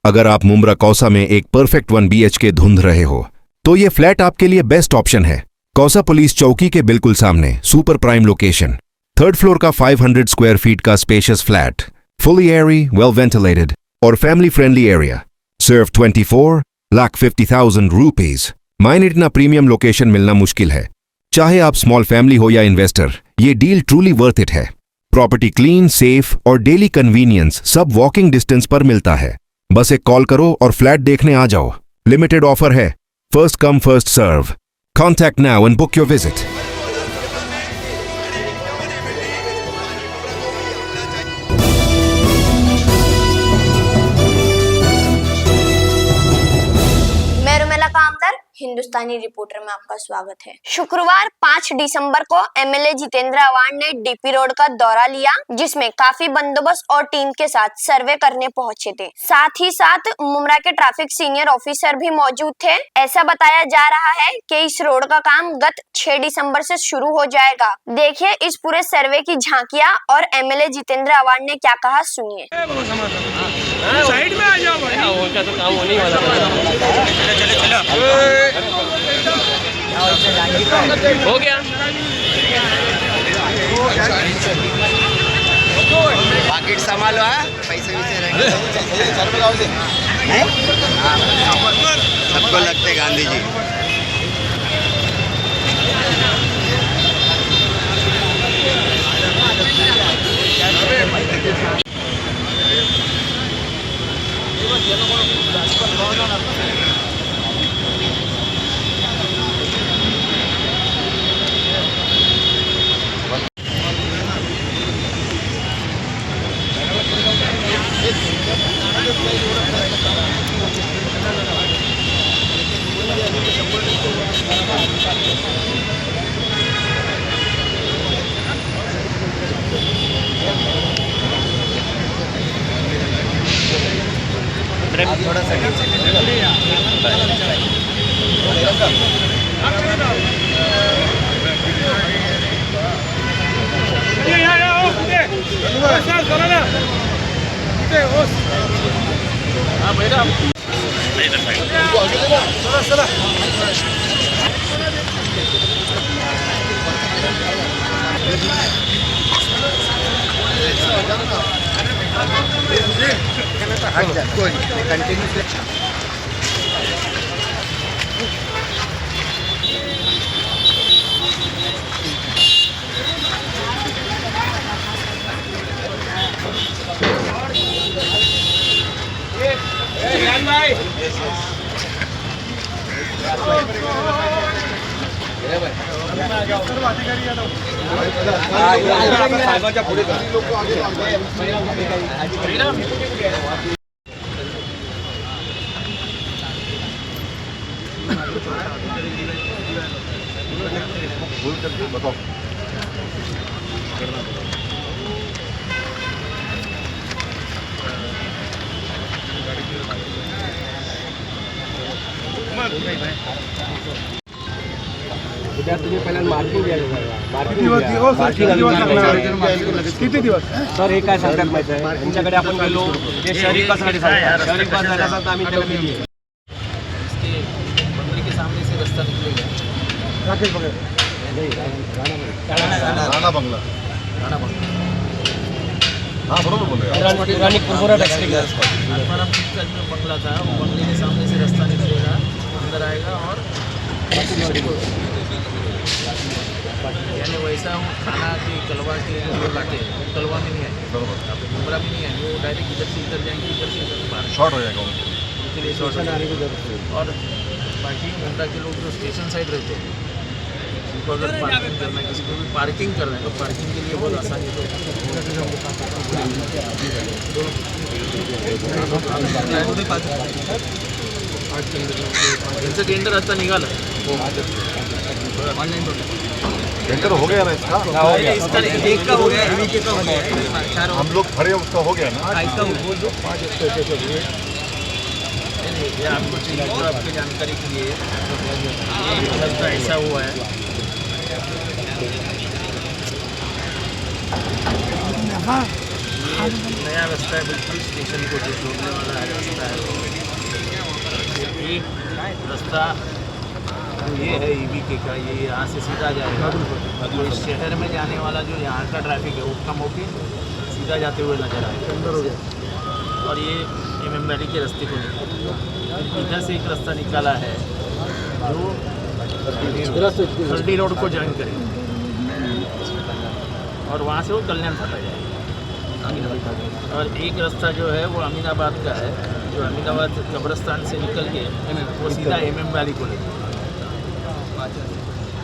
अगर आप मुंब्रा कौसा में एक परफेक्ट 1 BHK ढूंढ रहे हो तो ये फ्लैट आपके लिए बेस्ट ऑप्शन है। कौसा पुलिस चौकी के बिल्कुल सामने super prime location, 3rd floor का 500 स्क्वायर फीट का spacious flat, fully Airy, well ventilated और फैमिली फ्रेंडली एरिया। सिर्फ 24,50,000 रुपीज। माइन इतना प्रीमियम लोकेशन मिलना मुश्किल है। चाहे आप स्मॉल फैमिली हो या इन्वेस्टर, ये डील ट्रूली वर्थ इट है। प्रॉपर्टी क्लीन, सेफ और डेली कन्वीनियंस सब वॉकिंग डिस्टेंस पर मिलता है। बस एक कॉल करो और फ्लैट देखने आ जाओ। लिमिटेड ऑफर है, first come first serve. Contact now and book your visit. Hindustani reporter में आपका स्वागत है। शुक्रवार 5 दिसंबर को एमएलए जितेंद्र अवार्ड ने डीपी रोड का दौरा लिया, जिसमें काफी बंदोबस्त और टीम के साथ सर्वे करने पहुंचे थे। साथ ही साथ मुंब्रा के ट्रैफिक सीनियर ऑफिसर भी मौजूद थे। ऐसा बताया जा रहा है कि इस रोड का काम गत 6 दिसंबर से शुरू हो जाएगा। देखिए इस पूरे सर्वे की झांकियां और एमएलए जितेंद्र अवार्ड ने क्या कहा, सुनिए। साइड में आ जाओ भाई, उनका तो काम होने वाला है। चलो हो गया। पाकिट संभालो, पैसे वैसे रहेंगे सबको लगते गांधी जी। थोड़ा सा कोई कंटिन्यू। बताओ तुम्ही पहिल्यांदा मार्किंग किती दिवस सर हे काय सांगतात माहिती आहे, त्यांच्याकडे आपण गेलो ते शहरी विकासासाठी सांगतात, शहरी विकास झाल्याचा तर आम्ही त्याला दिली आहे। के सामने से रास्ता निकलेगा, राकेश बघा राणा बंगला हाँ बरोबर बोल रहे पुरानी कुरमुरा टैक्सी आत्माराम का जो बंगला था, वो बंगले के सामने से रास्ता निकलेगा, अंदर आएगा और यानी वैसा वो थाना के कलवा के लोग आते हैं, वो कलवा में नहीं आएंगे, आपको मुंब्रा में नहीं आएंगे, वो डायरेक्ट इधर से इधर जाएंगे, इधर से इधर बाहर शॉर्ट हो जाएगा उनके लिए शॉर्ट आने की जरूरत है। और बाकी मुंब्रा के लोग जो स्टेशन साइड रहते हैं, उनको अगर पार्किंग करना है, किसी को भी पार्किंग करना है तो पार्किंग के लिए बहुत आसानी है। त्यांचं टेंडर आता निघालं, ऑनलाइन टेंडर हो गया ना इसका इसका एक का हो गया, एवीके का हो गया, हम लोग भरे उसका हो गया ना। इसका वो जो 5 ये आपको चाहिए और आपकी जानकारी के लिए ये रास्ता ऐसा हुआ है। नया रास्ता है, बिल्कुल स्टेशन को जो जोड़ने वाला रास्ता है। रास्ता ये है EVK का, ये यहाँ से सीधा जाएगा तो इस शहर में जाने वाला जो यहाँ का ट्रैफिक है वो कम होके सीधा जाते हुए नजर आएगा। और ये MM वैली के रास्ते को निकाला, इधर से एक रास्ता निकाला है जो खर्डी रोड को ज्वाइन करेगा और वहाँ से वो कल्याण फटा जाएगा। और एक रास्ता जो है वो अमीनाबाद का है, जो अमीनाबाद कब्रस्तान से निकल के वो सीधा MM वैली को लेकर,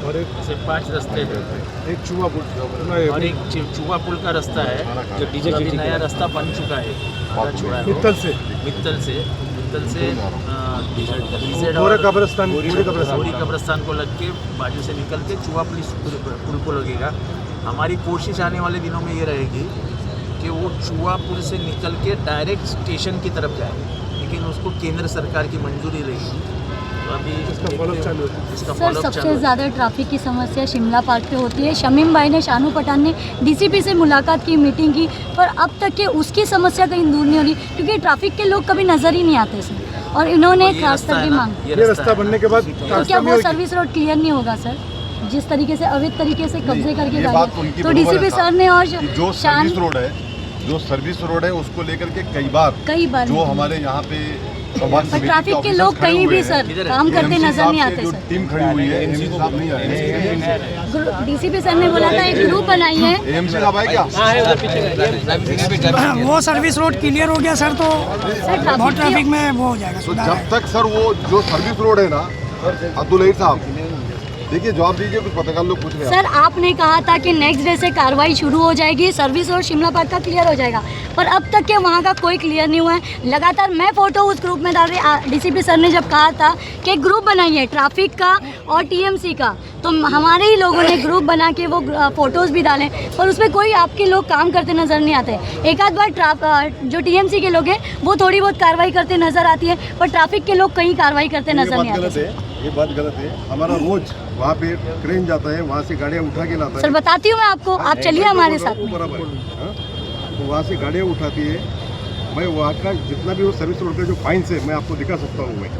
और एक ऐसे 5 रास्ते हैं। एक चूहा और एक चूहा पुल का रास्ता है जो अभी नया रास्ता बन चुका है, आधा छोड़ा है वो। मित्तल से पूरे कब्रिस्तान पूरी कब्रिस्तान को लग के बाजू से निकल के चूहा पुल को लगेगा। हमारी कोशिश आने वाले दिनों में ये रहेगी कि वो चूहा पुल से निकल के डायरेक्ट स्टेशन की तरफ जाए, लेकिन उसको केंद्र सरकार की मंजूरी रहेगी। तो अभी इसका फॉलोअप चालू है। सर, सबसे ज़्यादा ट्रैफिक की समस्या शिमला पार्क पे होती है। शमीम भाई ने, शानू पठान ने DCP से मुलाकात की, मीटिंग की, पर अब तक के उसकी समस्या कहीं दूर नहीं हो रही, क्योंकि ट्रैफिक के लोग कभी नज़र ही नहीं आते सर। और इन्होंने खास करके मांग, ये रास्ता बनने के बाद तो क्या वो सर्विस रोड क्लियर नहीं होगा सर? जिस तरीके से अवैध तरीके से कब्जे करके गाड़ी, तो DCP सर ने और जो सर्विस रोड है, जो सर्विस रोड है उसको लेकर के कई बार जो हमारे यहाँ पे पर ट्रैफिक के लोग कहीं भी सर काम करते नजर नहीं आते सर। टीम खड़ी हुई है, AMC साहब नहीं आए। DCP सर ने बोला था एक ग्रुप बनाई है। AMC साहब आए क्या? वो सर्विस रोड क्लियर हो गया सर, तो बहुत ट्रैफिक में वो हो जाएगा। तो जब तक सर वो जो सर्विस रोड है ना, अब्दुल साहब देखिए जवाब दीजिए, कुछ पत्रकार लोग पूछ रहे हैं। सर, आपने कहा था कि नेक्स्ट डे से कार्रवाई शुरू हो जाएगी, सर्विस रोड शिमला पार्क का क्लियर हो जाएगा, पर अब तक के वहाँ का कोई क्लियर नहीं हुआ है। लगातार मैं फोटो उस ग्रुप में डाल रही। DCP सर ने जब कहा था कि एक ग्रुप बनाइए ट्रैफिक का और TMC का, तो हमारे ही लोगों ने ग्रुप बना के वो फोटोज़ भी डाले, पर उसमें कोई आपके लोग काम करते नज़र नहीं आते। एक आध बार जो TMC के लोग हैं वो थोड़ी बहुत कार्रवाई करते नज़र आती है, पर ट्रैफिक के लोग कहीं कार्रवाई करते नज़र नहीं आते। ये बात गलत है। हमारा रोज वहाँ पे क्रेन जाता है, वहाँ से गाड़ियाँ उठा के लाता है। सर, बताती हूँ मैं आपको, आप चलिए हमारे साथ में। बराबर है, तो वहाँ से गाड़ियाँ उठाती है। मैं वहाँ का जितना भी वो सर्विस रोड का जो फाइन्स है मैं आपको दिखा सकता हूँ। मैं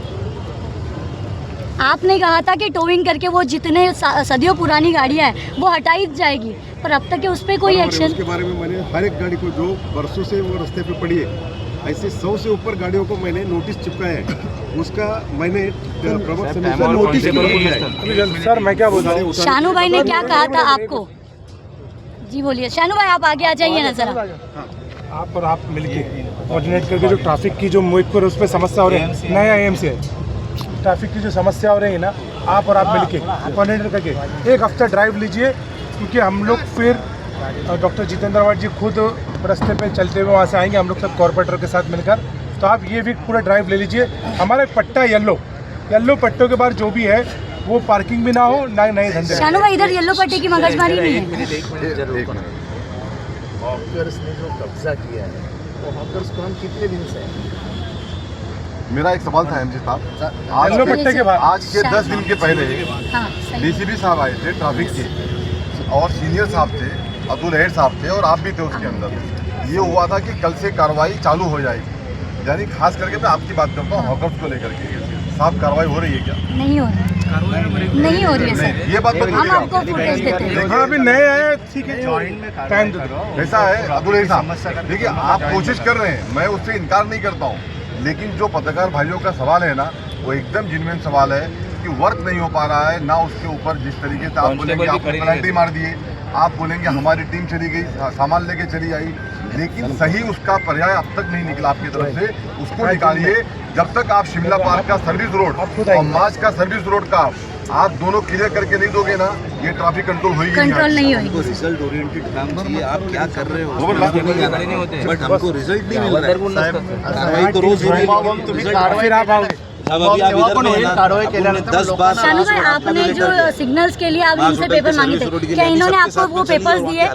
आपने कहा था कि टोविंग करके वो जितने सदियों पुरानी गाड़ियाँ हैं वो हटाई जाएगी, पर अब तक उस पर कोई एक्शन? उसके बारे में मैंने हर एक गाड़ी को जो बरसों से वो रास्ते पे पड़ी है, ऐसे 100 से ऊपर गाड़ियों को मैंने नोटिस चिपकाया है। उसका मैंने प्रमुख समिति नोटिस सर, मैं क्या बोल रहा हूँ, शानू भाई ने क्या कहा था आपको? जी बोलिए शानू भाई, आप आगे आ जाइए ना जरा। आप और आप मिलके कोऑर्डिनेट करके जो ट्रैफिक की जो मोहितपुर उस पर समस्या हो रही है, नया AMC है, ट्रैफिक की जो समस्या हो रही है ना, आप और आप मिलके कोऑर्डिनेट करके एक हफ्ता ड्राइव लीजिए, क्योंकि हम लोग फिर डॉक्टर जितेंद्र अवार्ड जी खुद रास्ते पे चलते हुए वहाँ से आएंगे, हम लोग सब कॉर्पोरेटर के साथ मिलकर। तो आप ये वीक पूरा ड्राइव ले लीजिए। हमारा एक पट्टा येलो पट्टों के बाद जो भी है वो पार्किंग भी ना हो, ना नए धंधे। शानू भाई, इधर येलो पट्टी की मगजमारी नहीं है। हॉकर्स ने जो कब्जा किया है वो हॉकर्स को हम कितने दिन से मेरा एक सवाल था MG साहब, आज के 10 दिन के पहले DCP साहब आए थे ट्रैफिक के, और सीनियर साहब थे, अब्दुल हेड साहब थे, और आप भी थे उसके अंदर। ये हुआ था कि कल से कार्रवाई चालू हो जाएगी, यानी खास करके मैं आपकी बात करता हूँ हॉकर्स को लेकर के। साहब कार्रवाई हो रही है क्या? नहीं हो रही है सर, ये बात हम आपको फुटेज देते हैं। हाँ, अभी नए आए, ठीक है, टाइम दो। ऐसा है अब्दुल हेड साहब, देखिए आप कोशिश कर रहे हैं, मैं उससे इनकार नहीं करता हूँ, लेकिन जो पत्रकार भाइयों का सवाल है ना, वो एकदम जेन्युइन सवाल है कि वर्क नहीं हो पा रहा है ना। उसके ऊपर जिस तरीके से आप बोलेंगे आपको पेनल्टी मार दिए, आप बोलेंगे हमारी टीम चली गई, सामान लेके चली आई, लेकिन सही उसका पर्याय अब तक नहीं निकला आपकी तरफ से। उसको निकालिए। जब तक आप शिमला पार्क का सर्विस रोड और मार्च का सर्विस रोड का आप दोनों क्लियर करके नहीं दोगे ना, ये ट्रैफिक कंट्रोल होगी नहीं होगी। रिजल्ट ओरिएंटेड काम चाहिए। आप क्या कर रहे हो? बट हमको रिजल्ट नहीं मिल रहा है। कार्रवाई तो रोज हो रही है। अब अभी आप इधर में 10 बार शानू भाई, आपने जो सिग्नल्स के लिए आप इनसे पेपर मांगे थे, क्या इन्होंने आपको वो पेपर्स दिए?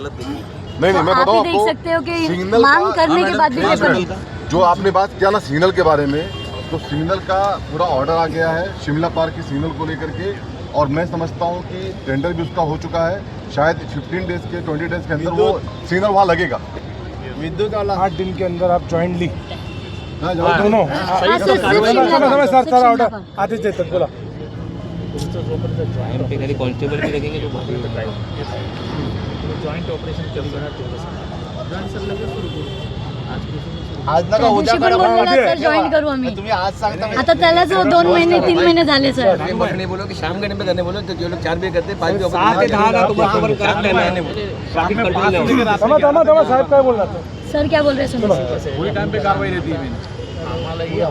नहीं, मैं बताऊं आपको, देख सकते हो कि मांग करने के बाद भी पेपर नहीं। जो आपने बात किया ना सिग्नल के बारे में, तो सिग्नल का पूरा ऑर्डर आ गया है शिमला पार्क की सिग्नल को लेकर के, और मैं समझता हूँ कि टेंडर भी उसका हो चुका है। शायद 15 डेज के 20 डेज के अंदर वो सिग्नल वहाँ लगेगा। विद्युत वाला 8 दिन के अंदर आप ज्वाइंटली दोनों समय सर सर ऑर्डर आदेश देते बोला कॉन्स्टेबल भी लगेंगे तो जॉइंट ऑपरेशन आज नका उद्या दिवशी पण करा बोललेला सर जॉईन करू आम्ही तुम्ही आज सांगता आता त्यालाच 2 महिने 3 महिने झाले सर नहीं बोलो कि शाम के टाइम पे करने बोलो तो जो लोग 4 बजे करते 5 बजे 7 से 10 का तुम्हारा करेक्ट टाइम है ट्रैफिक कंट्रोल दमा साहेब काय बोल रहा था सर क्या बोल रहे हैं सुनो वही टाइम पे कार्रवाई रहती है हमारा ये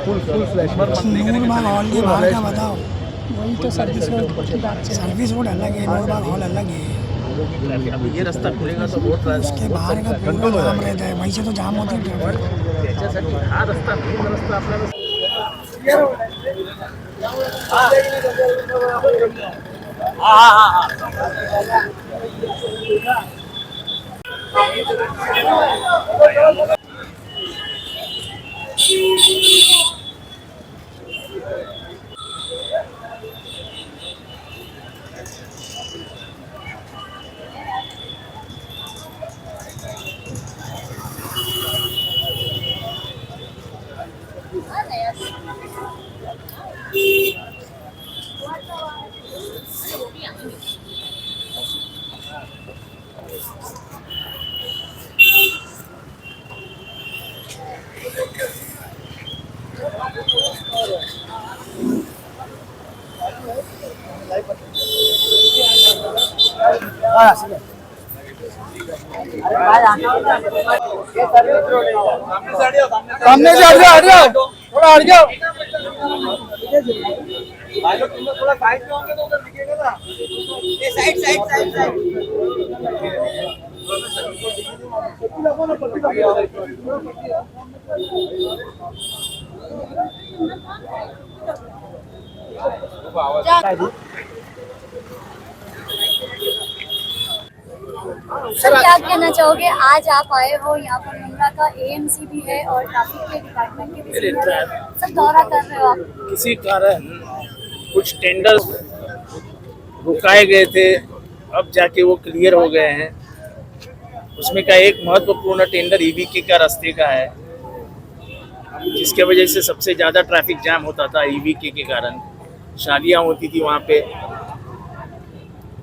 फुल फ्लैश नूरबाग हॉल के बाहर का बताओ वही तो सर्विस रोड की बात है सर्विस रोड अलग है नूरबाग हॉल अलग है ये रास्ता खुलेगा तो बहुत उसके बाहर का पूरा जाम रहता है वहीं से तो जाम होती है त्याच्यासाठी हा रस्ता मेन रस्ता आपल्याला सामने से हट जाओ थोड़ा हट जाओ भाई लोग तुम लोग थोड़ा साइड में होंगे तो उधर दिखेगा ना ये side side side side sir क्या कहना चाहोगे आज आप आए हो यहाँ पर मुंद्रा का एएमसी भी है और ट्रैफिक के डिपार्टमेंट के भी सीनियर हैं। सब दौरा कर रहे हो आप किसी कारण कुछ टेंडर रुकाए गए थे अब जाके वो क्लियर हो गए हैं उसमें का एक महत्वपूर्ण टेंडर ईवीके का रास्ते का है जिसके वजह से सबसे ज़्यादा ट्रैफिक जाम होता था ईवीके के कारण शादियाँ होती थी वहाँ पे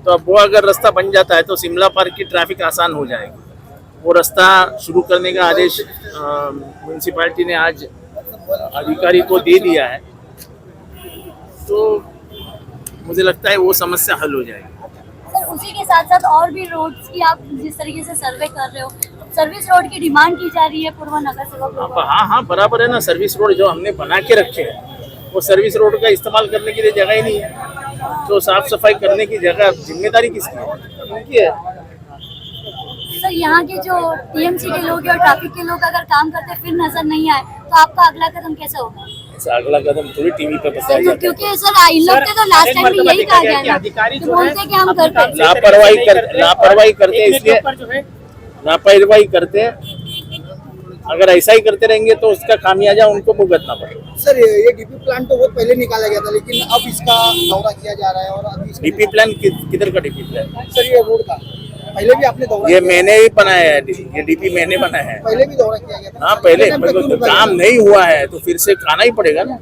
तो अब वो अगर रास्ता बन जाता है तो शिमला पार्क की ट्रैफिक आसान हो जाएगी वो रास्ता शुरू करने का आदेश म्यूनसिपैलिटी ने आज अधिकारी को दे दिया है तो मुझे लगता है वो समस्या हल हो जाएगी सर उसी के साथ साथ और भी रोड्स की आप जिस तरीके से सर्वे कर रहे हो सर्विस रोड की डिमांड की जा रही है पूर्व नगर सेवक लोगों को। हाँ बराबर है ना सर्विस रोड जो हमने बना के रखे हैं वो सर्विस रोड का इस्तेमाल करने के लिए जगह ही नहीं है तो साफ सफाई करने की जगह जिम्मेदारी किसकी है उनकी है सर यहाँ के जो टीएमसी के लोग और ट्रैफिक के लोग अगर काम करते फिर नजर नहीं आए तो आपका अगला कदम कैसा होगा? ऐसा अगला कदम थोड़ी टीवी पे बताया सर जाता है क्योंकि सर इन लोग के तो लास्ट टाइम भी यही कहा गया ना कि बोलते कि हम करते हैं। लापरवाही करते हैं इसलिए लापरवाही करते हैं अगर ऐसा ही करते रहेंगे तो उसका खामियाजा उनको भुगतना पड़ेगा। सर ये डीपी प्लान तो बहुत पहले निकाला गया था लेकिन अब इसका दौरा किया जा रहा है और अभी डीपी प्लान किधर का डीपी प्लान? सर ये रोड का पहले भी आपने दौरा ये मैंने ही बनाया है ये डीपी मैंने बनाया है पहले भी दौरा किया गया था। हाँ पहले काम नहीं हुआ है तो फिर से आना ही पड़ेगा ना।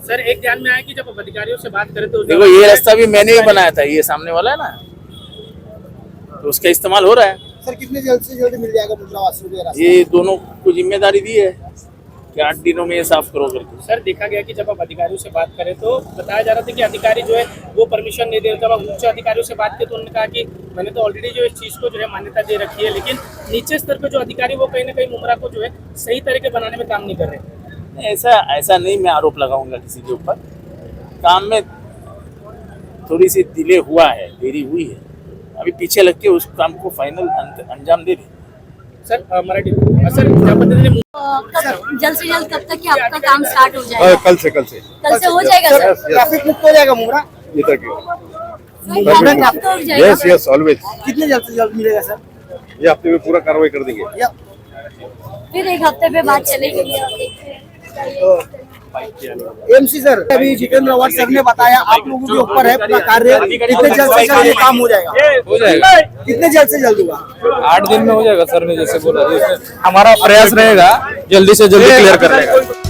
सर एक ध्यान में आया कि जब अधिकारियों से बात करें तो देखो ये रास्ता भी मैंने ही बनाया था ये सामने वाला है ना तो उसका इस्तेमाल हो रहा है। सर कितने जल्द से जल्द मिल जाएगा मुंद्रा वासियों को ये रास्ता? ये दोनों को जिम्मेदारी दी है कि 8 दिनों में ये साफ करो करके। सर देखा गया कि जब आप अधिकारियों से बात करें तो बताया जा रहा था कि अधिकारी जो है वो परमिशन नहीं दे रहे। जब आप उच्च अधिकारियों से बात की तो उन्होंने कहा कि मैंने तो ऑलरेडी जो इस चीज़ को जो है मान्यता दे रखी है लेकिन नीचे स्तर पे जो अधिकारी वो कहीं ना कहीं मुंद्रा को जो है सही तरीके बनाने में काम नहीं कर रहे। ऐसा नहीं मैं आरोप लगाऊंगा किसी के ऊपर। काम में थोड़ी सी डिले हुआ है देरी हुई है अभी पीछे लग के उस काम को फाइनल अंजाम दे दें। सर मराठी सर ज्या पद्धतीने जल्द से जल्द कब तक कि आपका काम स्टार्ट हो जाएगा? कल से कल से हो जाएगा सर? ट्रैफिक मुक्त हो जाएगा मुंद्रा? इधर की मुंद्रा कब तक हो जाएगा? यस ऑलवेज कितने जल्द से जल्द मिलेगा सर? ये हफ्ते में पूरा कार्रवाई कर देंगे। फिर एक हफ्ते पे बात चलेगी। एमसी सर, अभी जितेंद्र अवार्ड सर ने बताया आप लोगों के ऊपर है पूरा कार्य, कितने जल्द से जल्द ये काम हो जाएगा? हो जाएगा, कितने जल्द से जल्द होगा? 8 दिन में हो जाएगा सर ने जैसे बोला। हमारा प्रयास रहेगा जल्दी से जल्दी क्लियर करने का।